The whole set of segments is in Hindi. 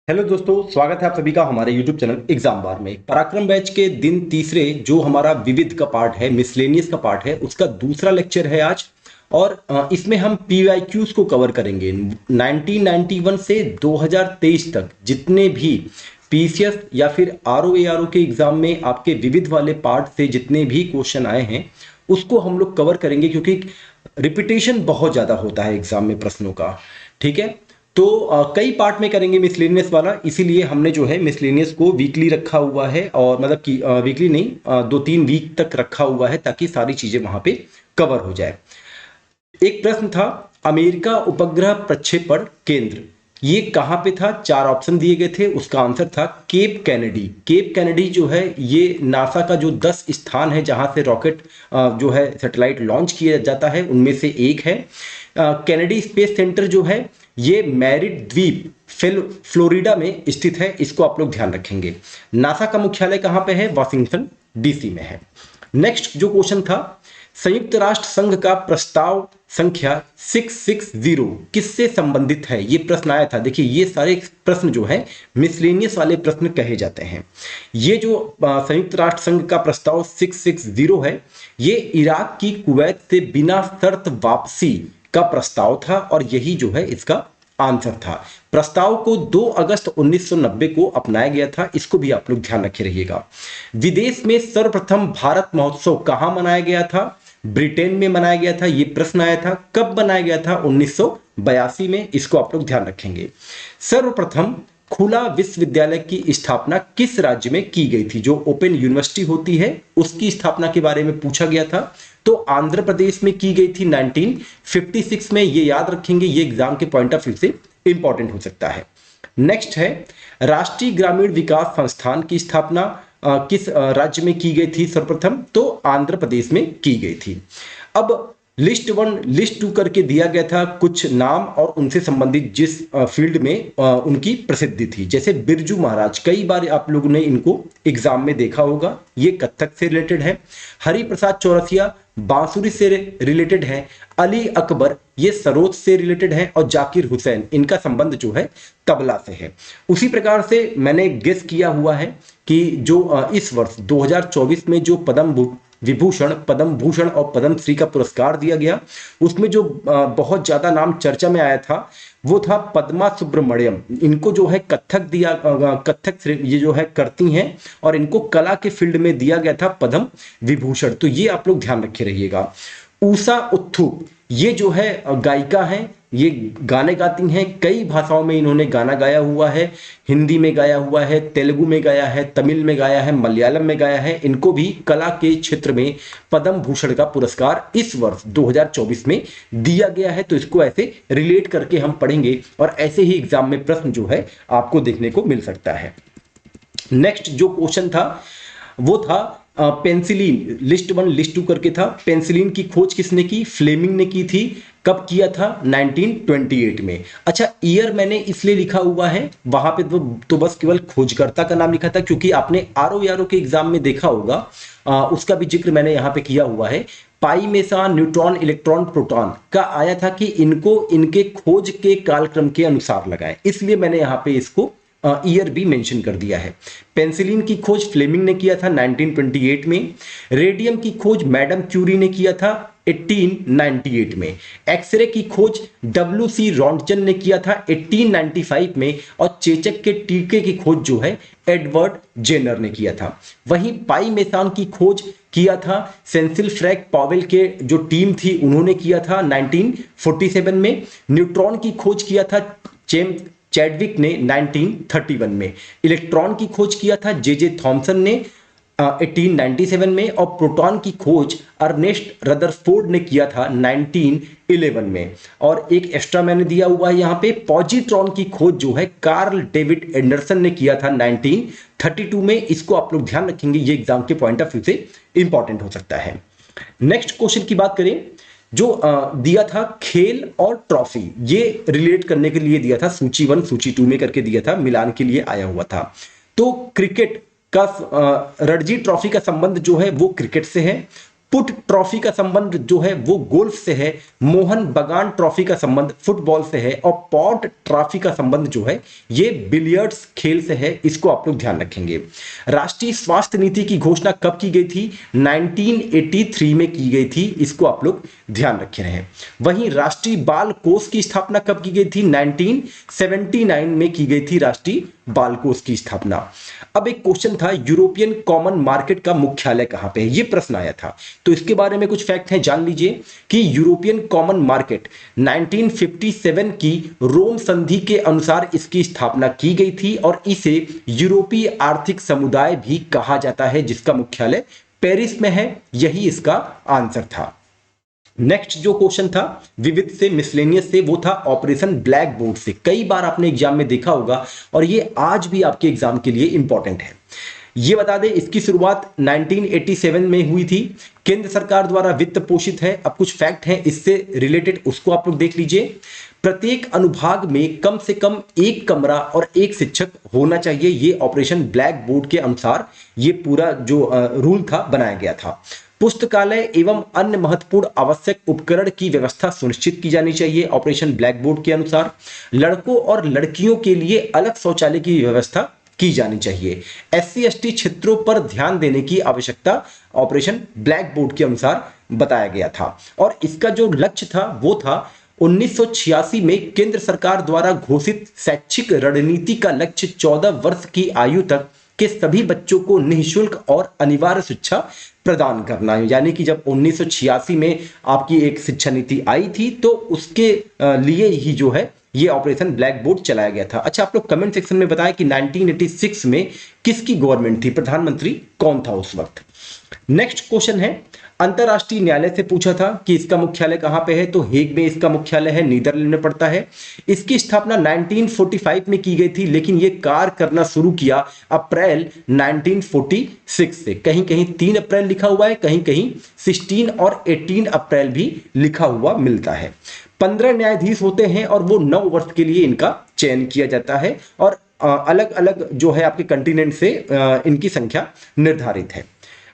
हेलो दोस्तों, स्वागत है आप सभी का हमारे YouTube चैनल एग्जाम बार में। पराक्रम बैच के दिन तीसरे जो हमारा विविध का पार्ट है, मिसलेनियस का पार्ट है, उसका दूसरा लेक्चर है आज। और इसमें हम PYQs को कवर करेंगे। 1991 से 2023 तक जितने भी PCS या फिर RO के एग्जाम में आपके विविध वाले पार्ट से जितने भी क्वेश्चन आए हैं उसको हम लोग कवर करेंगे, क्योंकि रिपीटेशन बहुत ज्यादा होता है एग्जाम में प्रश्नों का। ठीक है, तो कई पार्ट में करेंगे मिसलेनियस वाला, इसीलिए हमने जो है मिसलेनियस को वीकली रखा हुआ है। और मतलब कि वीकली नहीं, 2-3 वीक तक रखा हुआ है ताकि सारी चीजें वहां पे कवर हो जाए। एक प्रश्न था, अमेरिका उपग्रह प्रक्षेपण केंद्र ये कहां पे था? 4 ऑप्शन दिए गए थे, उसका आंसर था केप कैनेडी। केप कैनेडी जो है ये नासा का जो 10 स्थान है जहां से रॉकेट जो है सैटेलाइट लॉन्च किया जाता है उनमें से एक है। कैनेडी स्पेस सेंटर जो है ये मैरिड द्वीप फ्लोरिडा में स्थित है, इसको आप लोग ध्यान रखेंगे। नासा का मुख्यालय कहां पे है? वाशिंगटन DC में है। नेक्स्ट जो क्वेश्चन था, संयुक्त राष्ट्र संघ का प्रस्ताव संख्या 660 किससे संबंधित है? ये प्रश्न आया था। देखिए, ये सारे प्रश्न जो है मिसलेनियस वाले प्रश्न कहे जाते हैं। ये जो संयुक्त राष्ट्र संघ का प्रस्ताव 660 है, ये इराक की कुवैत से बिना शर्त वापसी का प्रस्ताव था और यही जो है इसका आंसर था। प्रस्ताव को 2 अगस्त 1990 को अपनाया गया था, इसको भी आप लोग ध्यान रखे रहिएगा। विदेश में सर्वप्रथम भारत महोत्सव कहां मनाया गया था? ब्रिटेन में मनाया गया था। यह प्रश्न आया था, कब बनाया गया था? 1982 में, इसको आप लोग ध्यान रखेंगे। सर्वप्रथम खुला विश्वविद्यालय की स्थापना किस राज्य में की गई थी? जो ओपन यूनिवर्सिटी होती है उसकी स्थापना के बारे में पूछा गया था, तो आंध्र प्रदेश में की गई थी 1956 में। ये याद रखेंगे, ये एग्जाम के पॉइंट ऑफ व्यू से इंपॉर्टेंट हो सकता है। नेक्स्ट है, राष्ट्रीय ग्रामीण विकास संस्थान की स्थापना किस राज्य में की गई थी सर्वप्रथम? तो आंध्र प्रदेश में की गई थी। अब लिस्ट 1 लिस्ट 2 करके दिया गया था कुछ नाम और उनसे संबंधित जिस फील्ड में उनकी प्रसिद्धि थी। जैसे बिरजू महाराज, कई बार आप लोगों ने इनको एग्जाम में देखा होगा, ये कथक से रिलेटेड है। हरिप्रसाद चौरसिया बांसुरी से रिलेटेड है। अली अकबर ये सरोद से रिलेटेड है और जाकिर हुसैन इनका संबंध जो है तबला से है। उसी प्रकार से मैंने गेस किया हुआ है कि जो इस वर्ष 2024 में जो पद्म विभूषण, पद्म भूषण और पद्म श्री का पुरस्कार दिया गया, उसमें जो बहुत ज्यादा नाम चर्चा में आया था वो था पद्मा सुब्रमण्यम। इनको जो है कथक दिया, कथक ये जो है करती हैं और इनको कला के फील्ड में दिया गया था पद्म विभूषण। तो ये आप लोग ध्यान रखे रहिएगा। उषा उत्थुप ये जो है गायिका हैं, ये गाने गाती हैं, कई भाषाओं में इन्होंने गाना गाया हुआ है। हिंदी में गाया हुआ है, तेलुगु में गाया है, तमिल में गाया है, मलयालम में गाया है। इनको भी कला के क्षेत्र में पद्म भूषण का पुरस्कार इस वर्ष 2024 में दिया गया है। तो इसको ऐसे रिलेट करके हम पढ़ेंगे और ऐसे ही एग्जाम में प्रश्न जो है आपको देखने को मिल सकता है। नेक्स्ट जो क्वेश्चन था वो था पेंसिलिन। लिस्ट 1 लिस्ट 2 करके था। पेंसिलिन की खोज किसने की? फ्लेमिंग ने की थी। कब किया था? 1928 में। अच्छा, ईयर मैंने इसलिए लिखा हुआ है वहां पे तो बस केवल खोजकर्ता का नाम लिखा था, क्योंकि आपने RO के एग्जाम में देखा होगा, उसका भी जिक्र मैंने यहाँ पे किया हुआ है। पाई मेसान, न्यूट्रॉन, इलेक्ट्रॉन, प्रोटॉन का आया था कि इनको इनके खोज के कालक्रम के अनुसार लगाएं, इसलिए मैंने यहाँ पे इसको ईयर भी मेंशन कर दिया है। पेंसिलिन की खोज फ्लेमिंग ने किया था 1928 में। रेडियम की खोज मैडम क्यूरी ने किया था 1898 में। एक्सरे की खोज WC रॉन्टजन ने किया था 1895 में। और चेचक के टीके की खोज जो है एडवर्ड जेनर ने किया था। वहीं पाई मेसान की खोज किया था सेंसिल फ्रैग पावेल के जो टीम थी उन्होंने किया था 1947 में। न्यूट्रॉन की खोज किया था चैडविक ने 1931 में। इलेक्ट्रॉन की खोज किया था जे थॉमसन ने 1897 में। और प्रोटॉन की खोज अर्नेस्ट रदरफोर्ड ने किया था 1911 में। और एक एक्स्ट्रा मैंने दिया हुआ है यहाँ पे, पॉजिट्रॉन की खोज जो है कार्ल डेविड एंडरसन ने किया था 1932 में। इसको आप लोग ध्यान रखेंगे, ये एग्जाम के पॉइंट ऑफ व्यू से इंपॉर्टेंट हो सकता है। नेक्स्ट क्वेश्चन की बात करें, जो दिया था खेल और ट्रॉफी, ये रिलेट करने के लिए दिया था। सूची 1 सूची 2 में करके दिया था, मिलान के लिए आया हुआ था। तो क्रिकेट का रणजी ट्रॉफी का संबंध जो है वो क्रिकेट से है। पुट ट्रॉफी का संबंध जो है वो गोल्फ से है, मोहन बगान ट्रॉफी का संबंध फुटबॉल से है, और पॉट ट्रॉफी का संबंध जो है ये बिलियर्ड्स खेल से है। इसको आप लोग ध्यान रखेंगे। राष्ट्रीय स्वास्थ्य नीति की घोषणा कब की गई थी? 1983 में की गई थी। इसको आप लोग ध्यान रखे रहे। वहीं राष्ट्रीय बाल कोष की स्थापना कब की गई थी? 1979 में की गई थी राष्ट्रीय बाल कोष की स्थापना। अब एक क्वेश्चन था, यूरोपियन कॉमन मार्केट का मुख्यालय कहां पे है? ये प्रश्न आया था, तो इसके बारे में कुछ फैक्ट हैं, जान लीजिए कि यूरोपियन कॉमन मार्केट 1957 की रोम संधि के अनुसार इसकी स्थापना की गई थी और इसे यूरोपीय आर्थिक समुदाय भी कहा जाता है, जिसका मुख्यालय पेरिस में है। यही इसका आंसर था। नेक्स्ट जो क्वेश्चन था विविध से मिसलेनियस से, वो था ऑपरेशन ब्लैक बोर्ड से। कई बार आपने एग्जाम में देखा होगा और ये आज भी आपके एग्जाम के लिए इंपॉर्टेंट है। ये बता दें, इसकी शुरुआत 1987 में हुई थी, केंद्र सरकार द्वारा वित्त पोषित है। अब कुछ फैक्ट हैं इससे रिलेटेड, उसको आप लोग देख लीजिए। प्रत्येक अनुभाग में कम से कम एक कमरा और एक शिक्षक होना चाहिए। ये ऑपरेशन ब्लैक बोर्ड के अनुसार ये पूरा जो रूल था बनाया गया था। पुस्तकालय एवं अन्य महत्वपूर्ण आवश्यक उपकरण की व्यवस्था सुनिश्चित की जानी चाहिए ऑपरेशन ब्लैक बोर्ड के अनुसार। लड़कों और लड़कियों के लिए अलग शौचालय की व्यवस्था की जानी चाहिए। SC ST क्षेत्रों पर ध्यान देने की आवश्यकता ऑपरेशन ब्लैक बोर्ड के अनुसार बताया गया था। और इसका जो लक्ष्य था वो था 1986 में केंद्र सरकार द्वारा घोषित शैक्षिक रणनीति का लक्ष्य 14 वर्ष की आयु तक के सभी बच्चों को निःशुल्क और अनिवार्य शिक्षा प्रदान करना है। यानी कि जब 1986 में आपकी एक शिक्षा नीति आई थी तो उसके लिए ही जो है ये ऑपरेशन ब्लैक बोर्ड चलाया गया था। अच्छा, आप लोग कमेंट सेक्शन में बताएं कि 1986 में किसकी गवर्नमेंट थी, प्रधानमंत्री कौन था उस वक्त। नेक्स्ट क्वेश्चन है, अंतरराष्ट्रीय न्यायालय से पूछा था कि इसका मुख्यालय कहां पे है, तो हेग में इसका मुख्यालय है, नीदरलैंड में पड़ता है। इसकी स्थापना 1945 में की गई थी, लेकिन यह कार्य करना शुरू किया अप्रैल 1946 से। कहीं कहीं 3 अप्रैल लिखा हुआ है, कहीं कहीं 16 और 18 अप्रैल भी लिखा हुआ मिलता है। 15 न्यायाधीश होते हैं और वो 9 वर्ष के लिए इनका चयन किया जाता है और अलग अलग जो है आपके कंटिनेंट से इनकी संख्या निर्धारित है।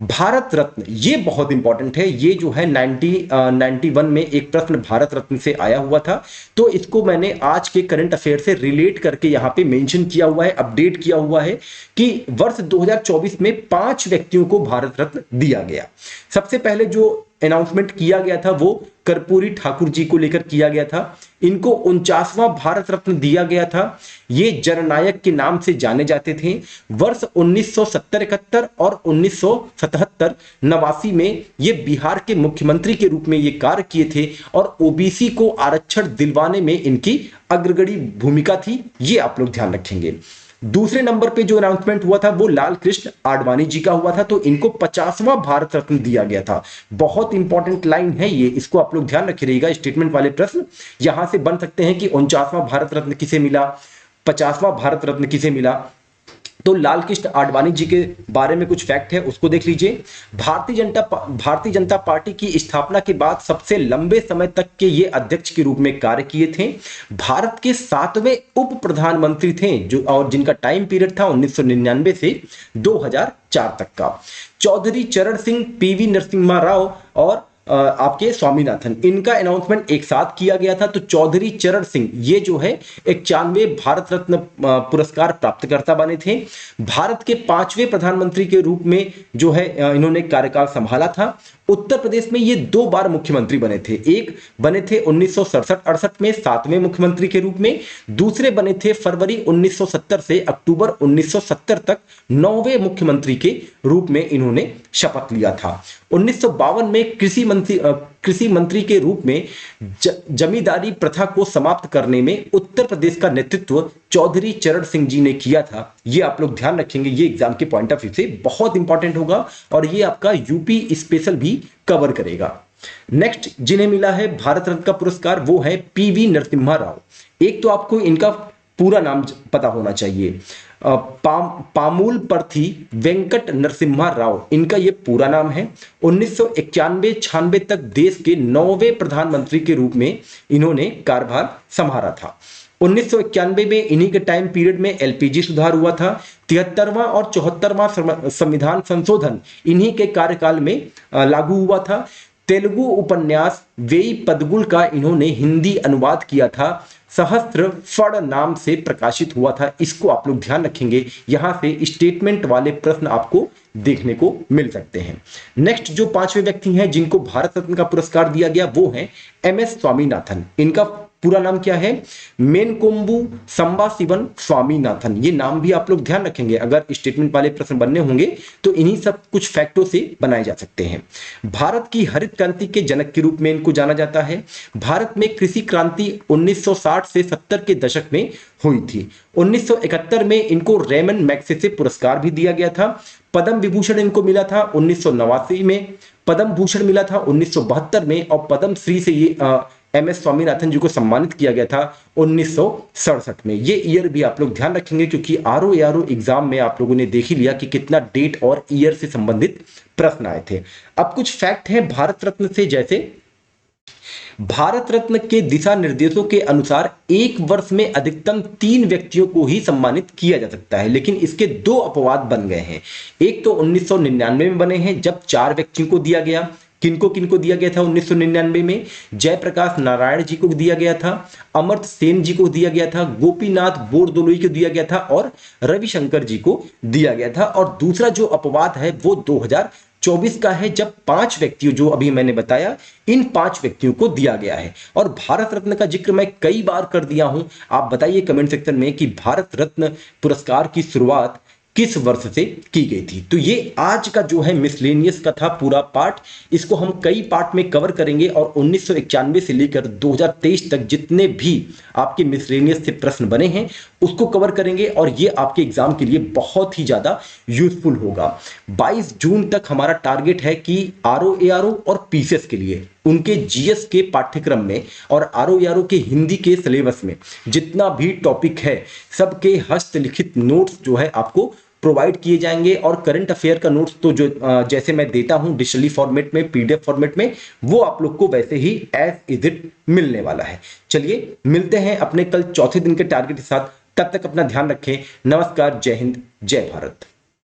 भारत रत्न, ये बहुत इंपॉर्टेंट है। ये जो है 91 में एक प्रश्न भारत रत्न से आया हुआ था, तो इसको मैंने आज के करंट अफेयर से रिलेट करके यहां पे मेंशन किया हुआ है, अपडेट किया हुआ है कि वर्ष 2024 में 5 व्यक्तियों को भारत रत्न दिया गया। सबसे पहले जो अनाउंसमेंट किया गया था वो कर्पूरी ठाकुर जी को लेकर किया गया था। इनको 49वां भारत रत्न दिया गया था। ये जननायक के नाम से जाने जाते थे। वर्ष 1970-71 और 1977-89 में ये बिहार के मुख्यमंत्री के रूप में ये कार्य किए थे और ओबीसी को आरक्षण दिलवाने में इनकी अग्रगणी भूमिका थी। ये आप लोग ध्यान रखेंगे। दूसरे नंबर पे जो अनाउंसमेंट हुआ था वो लाल कृष्ण आडवाणी जी का हुआ था, तो इनको 50वां भारत रत्न दिया गया था। बहुत इंपॉर्टेंट लाइन है ये, इसको आप लोग ध्यान रखे रहिएगा। स्टेटमेंट वाले प्रश्न यहां से बन सकते हैं कि 49वां भारत रत्न किसे मिला, 50वां भारत रत्न किसे मिला। तो लाल कृष्ण आडवाणी जी के बारे में कुछ फैक्ट है, उसको देख लीजिए। भारतीय जनता पार्टी की स्थापना के बाद सबसे लंबे समय तक के ये अध्यक्ष के रूप में कार्य किए थे। भारत के 7वें उप प्रधानमंत्री थे जो, और जिनका टाइम पीरियड था 1999 से 2004 तक का। चौधरी चरण सिंह, PV नरसिम्हा राव और आपके स्वामीनाथन, इनका अनाउंसमेंट एक साथ किया गया था। तो चौधरी चरण सिंह ये जो है 91वें भारत रत्न पुरस्कार प्राप्तकर्ता बने थे। भारत के 5वें प्रधानमंत्री के रूप में जो है इन्होंने कार्यकाल संभाला था। उत्तर प्रदेश में ये 2 बार मुख्यमंत्री बने थे। एक बने थे 1967-68 में 7वें मुख्यमंत्री के रूप में, दूसरे बने थे फरवरी 1970 से अक्टूबर 1970 तक 9वें मुख्यमंत्री के रूप में इन्होंने शपथ लिया था। 1952 में कृषि मंत्री के रूप में जमींदारी प्रथा को समाप्त करने में उत्तर प्रदेश का नेतृत्व चौधरी चरण सिंह जी ने किया था। ये आप लोग ध्यान रखेंगे, ये एग्जाम के पॉइंट ऑफ व्यू से बहुत इंपॉर्टेंट होगा और ये आपका यूपी स्पेशल भी कवर करेगा। नेक्स्ट जिन्हें मिला है भारत रत्न का पुरस्कार वो है PV नरसिम्हा राव। एक तो आपको इनका पूरा नाम पता होना चाहिए, पामुल पर्थी वेंकट नरसिम्हा राव, इनका ये पूरा नाम है। 1991-96 तक देश के 9वें प्रधानमंत्री के रूप में इन्होंने कार्यभार संभाला था। 1991 में इन्हीं के टाइम पीरियड में एलपीजी सुधार हुआ था। 73वां और 74वां संविधान संशोधन इन्हीं के कार्यकाल में लागू हुआ था। तेलुगु उपन्यास वेई पदगुल का इन्होंने हिंदी अनुवाद किया था, सहस्त्र फड़ नाम से प्रकाशित हुआ था। इसको आप लोग ध्यान रखेंगे, यहां से स्टेटमेंट वाले प्रश्न आपको देखने को मिल सकते हैं। नेक्स्ट जो पांचवें व्यक्ति हैं जिनको भारत रत्न का पुरस्कार दिया गया वो हैं एमएस स्वामीनाथन। इनका पूरा नाम क्या है? मेनकोम्बू संबाशिवन स्वामीनाथन। ये नाम भी आप लोग ध्यान रखेंगे, अगर स्टेटमेंट वाले प्रश्न बनने होंगे तो इन्हीं सब कुछ फैक्टों से बनाए जा सकते हैं। भारत की हरित क्रांति के जनक के रूप में इनको जाना जाता है। भारत में कृषि क्रांति 1960 से 70 के दशक में हुई थी। 1971 में इनको रेमन मैग्सेसे पुरस्कार भी दिया गया था। पद्म विभूषण इनको मिला था 1989 में, पद्म भूषण मिला था 1972 में, और पद्म श्री से ये एमएस स्वामीनाथन जी को सम्मानित किया गया था 1967 में। ये ईयर भी आप लोग ध्यान रखेंगे क्योंकि आरओ एग्जाम में आप लोगों ने देख ही लिया कि कितना डेट और ईयर से संबंधित प्रश्न आए थे। अब कुछ फैक्ट हैं भारत रत्न से, जैसे भारत रत्न के दिशा निर्देशों के अनुसार एक वर्ष में अधिकतम 3 व्यक्तियों को ही सम्मानित किया जा सकता है, लेकिन इसके 2 अपवाद बन गए हैं। एक तो 1999 में बने हैं जब 4 व्यक्तियों को दिया गया। किनको किनको दिया गया था 1999 में? जयप्रकाश नारायण जी को दिया गया था, अमर्त्य सेन जी को दिया गया था, गोपीनाथ बोरदोलोई को दिया गया था और रविशंकर जी को दिया गया था। और दूसरा जो अपवाद है वो 2024 का है, जब 5 व्यक्तियों जो अभी मैंने बताया इन 5 व्यक्तियों को दिया गया है। और भारत रत्न का जिक्र मैं कई बार कर दिया हूं, आप बताइए कमेंट सेक्शन में कि भारत रत्न पुरस्कार की शुरुआत किस वर्ष से की गई थी। तो ये आज का जो है मिसलेनियस का था पूरा पार्ट, इसको हम कई पार्ट में कवर करेंगे और 1991 से लेकर 2023 तक जितने भी आपके मिसलेनियस से प्रश्न बने हैं उसको कवर करेंगे और ये आपके एग्जाम के लिए बहुत ही ज्यादा यूजफुल होगा। 22 जून तक हमारा टारगेट है कि आरओ और पीसीएस के लिए उनके जीएस के पाठ्यक्रम में और आरओ के हिंदी के सिलेबस में जितना भी टॉपिक है सबके हस्तलिखित नोट्स जो है आपको प्रोवाइड किए जाएंगे। और करंट अफेयर का नोट्स तो जो जैसे मैं देता हूं डिजिटली फॉर्मेट में, पीडीएफ फॉर्मेट में, वो आप लोग को वैसे ही एज इज इट मिलने वाला है। चलिए मिलते हैं अपने कल चौथे दिन के टारगेट के साथ, तब तक अपना ध्यान रखें। नमस्कार, जय हिंद, जय भारत।